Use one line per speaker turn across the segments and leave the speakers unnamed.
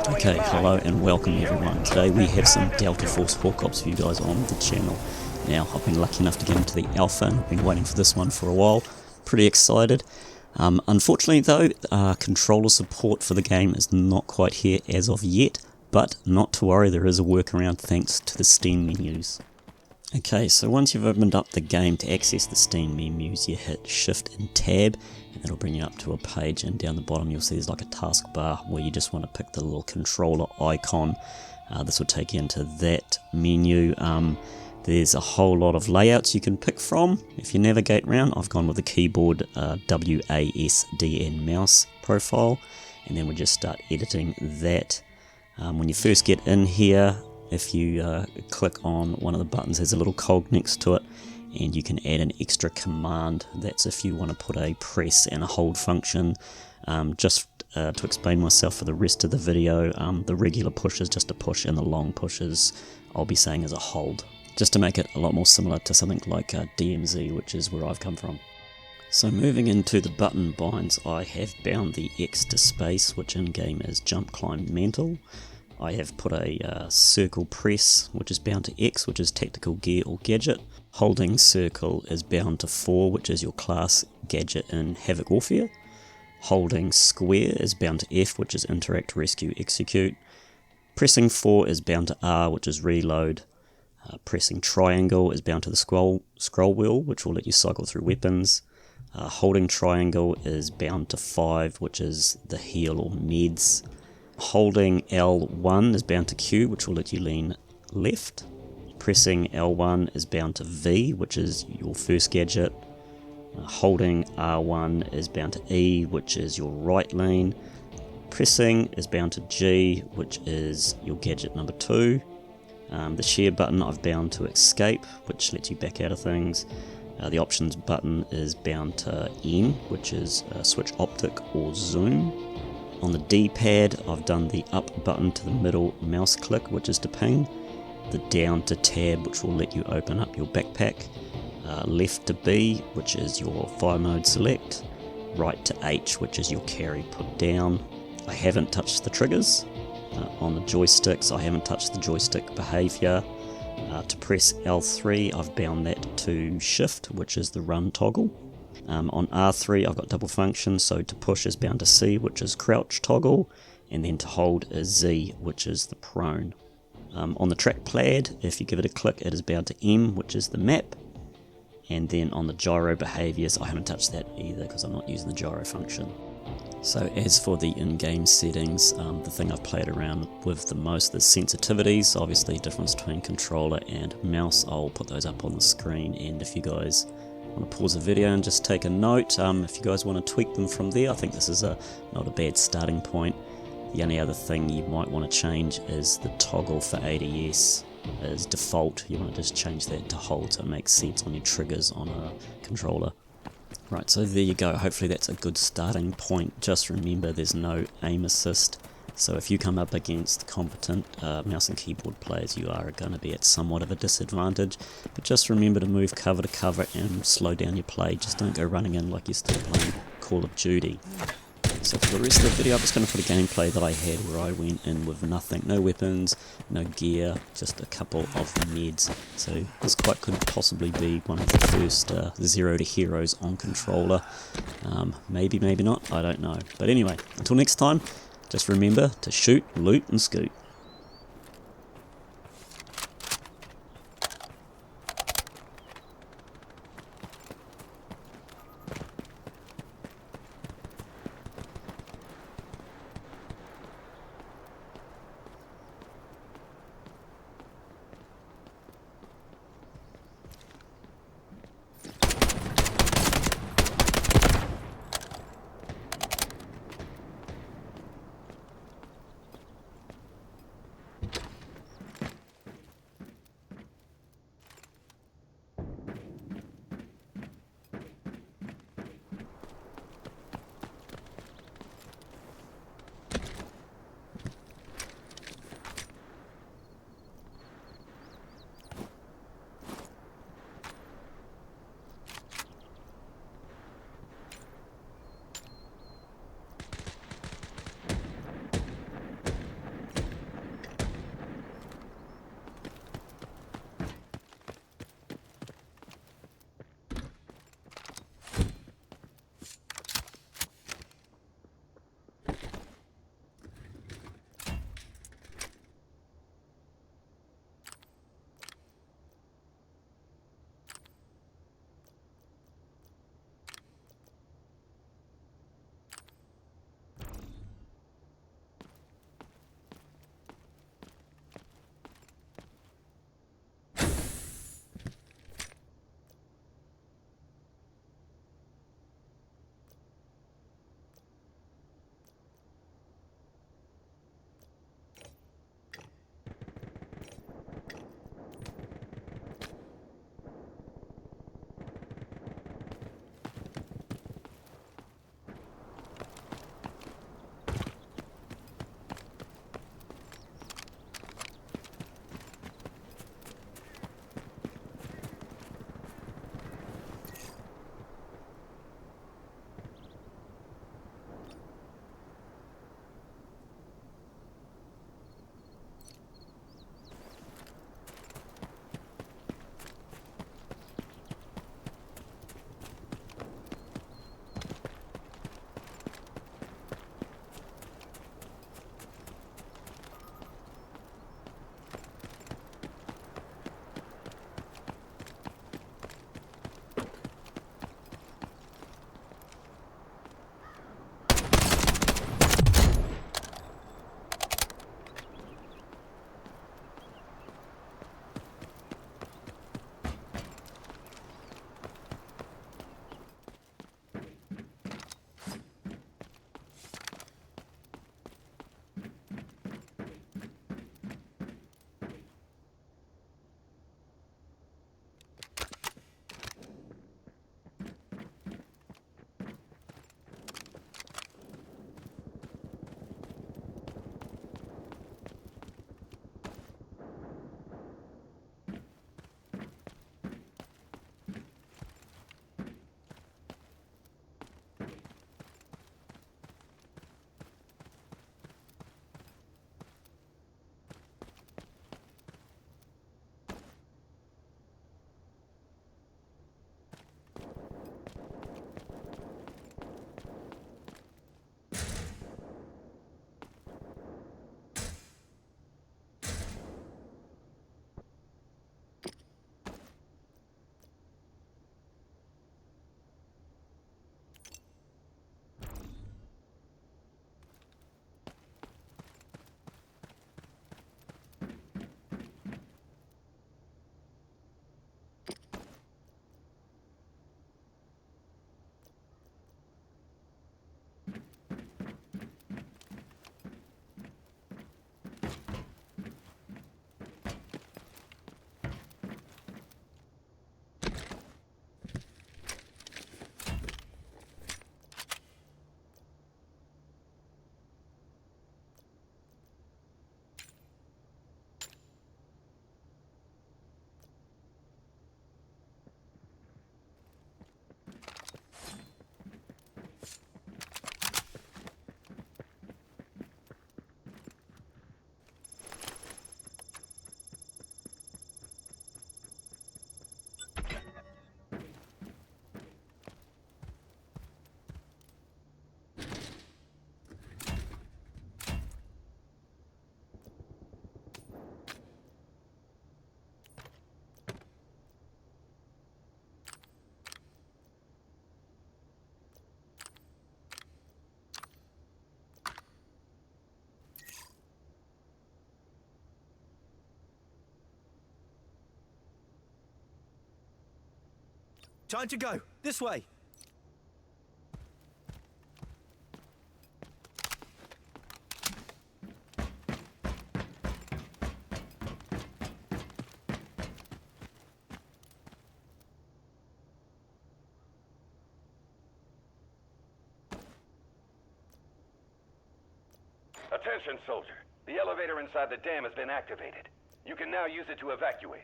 Okay, hello and welcome everyone. Today we have some Delta Force Hawk Ops for you guys on the channel. Now, I've been lucky enough to get into the alpha and I've been waiting for this one for a while. Pretty excited. Unfortunately though, controller support for the game is not quite here as of yet, but not to worry, there is a workaround thanks to the Steam menus. Okay, so once you've opened up the game, to access the Steam menus, you hit Shift and Tab, and that'll bring you up to a page, and down the bottom you'll see there's like a taskbar where you just want to pick the little controller icon. This will take you into that menu. There's a whole lot of layouts you can pick from. If you navigate around, I've gone with the keyboard WASD and mouse profile, and then we'll just start editing that. When you first get in here, if you click on one of the buttons, there's a little cog next to it, and you can add an extra command. That's if you want to put a press and a hold function. Just to explain myself for the rest of the video, the regular push is just a push, and the long pushes I'll be saying as a hold, just to make it a lot more similar to something like DMZ, which is where I've come from. So moving into the button binds, I have bound the X to space, which in game is jump, climb, mantle. I have put a circle press, which is bound to X, which is tactical gear or gadget. Holding circle is bound to 4, which is your class, gadget, and Havoc Warfare. Holding square is bound to F, which is interact, rescue, execute. Pressing 4 is bound to R, which is reload. Pressing triangle is bound to the scroll wheel, which will let you cycle through weapons. Holding triangle is bound to 5, which is the heal or meds. Holding L1 is bound to Q, which will let you lean left. Pressing L1 is bound to V, which is your first gadget. Holding R1 is bound to E, which is your right lean. Pressing is bound to G, which is your gadget number 2. The share button I've bound to escape, which lets you back out of things. The options button is bound to N, which is switch optic or zoom. On the D-pad, I've done the up button to the middle mouse click, which is to ping, the down to tab, which will let you open up your backpack, left to B, which is your fire mode select, right to H, which is your carry put down. I haven't touched the triggers. On the joysticks, I haven't touched the joystick behavior. To press L3, I've bound that to shift, which is the run toggle. On R3 I've got double function, so to push is bound to C, which is crouch toggle, and then to hold is Z, which is the prone. On the trackpad, if you give it a click, it is bound to M, which is the map, and then on the gyro behaviors, I haven't touched that either because I'm not using the gyro function. So as for the in-game settings, the thing I've played around with the most is sensitivities. Obviously difference between controller and mouse, I'll put those up on the screen, and if you guys want to pause the video and just take a note, if you guys want to tweak them from there, I think this is not a bad starting point. The only other thing you might want to change is the toggle for ADS as default. You want to just change that to hold so it makes sense on your triggers on a controller. Right, so there you go. Hopefully that's a good starting point. Just remember there's no aim assist, so if you come up against competent mouse and keyboard players, you are going to be at somewhat of a disadvantage. But just remember to move cover to cover and slow down your play. Just don't go running in like you're still playing Call of Duty. So for the rest of the video, I'm just going to put a gameplay that I had where I went in with nothing, no weapons, no gear, just a couple of meds. So this quite could possibly be one of the first 0 to heroes on controller. Maybe, maybe not, I don't know. But anyway, until next time, just remember to shoot, loot and scoot.
Time to go. This way.
Attention, soldier. The elevator inside the dam has been activated. You can now use it to evacuate.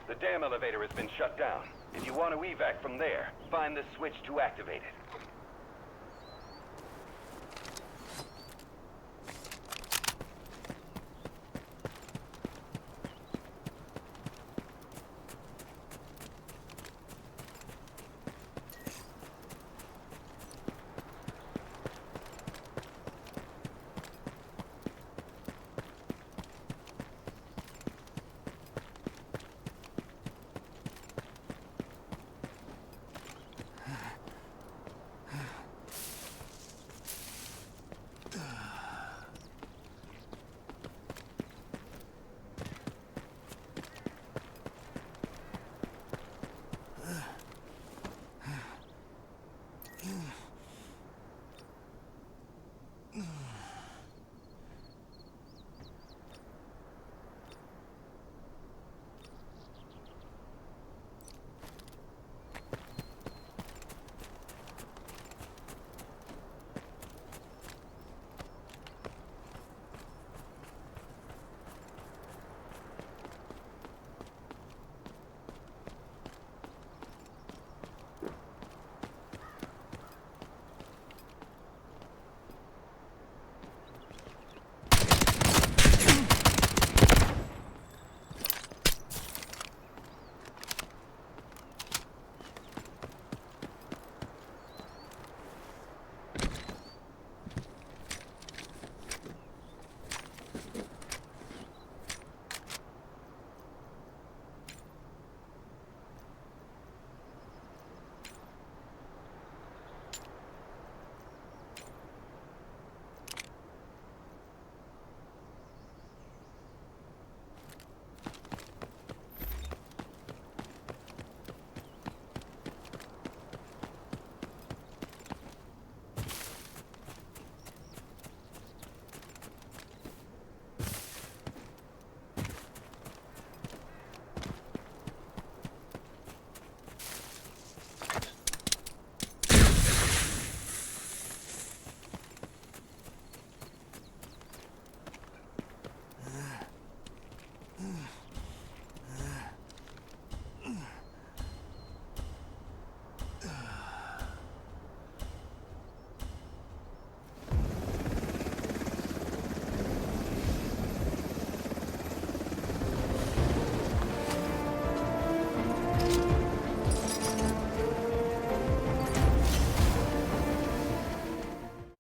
The dam elevator has been shut down. If you want to evac from there, find the switch to activate it.